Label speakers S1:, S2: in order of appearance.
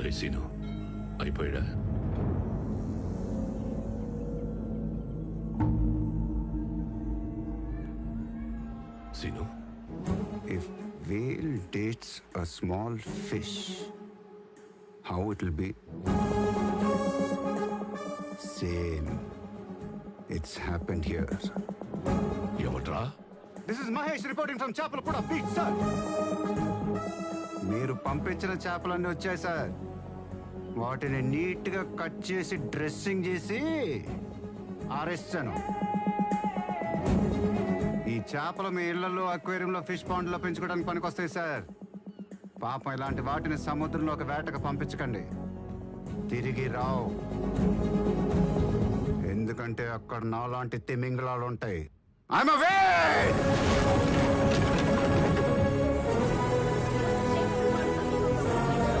S1: రేసీను అయిపోయాడా? Seenu,
S2: If whale dates a small fish, how it will be? Same. It's happened here.
S1: ఎవట్రా?
S2: This is Mahesh reporting from Chapalapura Beach, sir. మీరు పంపించిన చేపలన్నీ వచ్చాయి sir. వాటిని neat గా cut చేసి dressing చేసి ఆరేస్తాను. ఈ చేపలు మీ ఇళ్లలో అక్వేరియంలో ఫిష్ పాండ్ లో పెంచుకోవడానికి పనికొస్తాయి సార్. పాపం ఇలాంటి వాటిని సముద్రంలో ఒక వేటకు పంపించకండి, తిరిగి రావు. ఎందుకంటే అక్కడ నాలాంటి తిమింగలాలు ఉంటాయి. I'm away!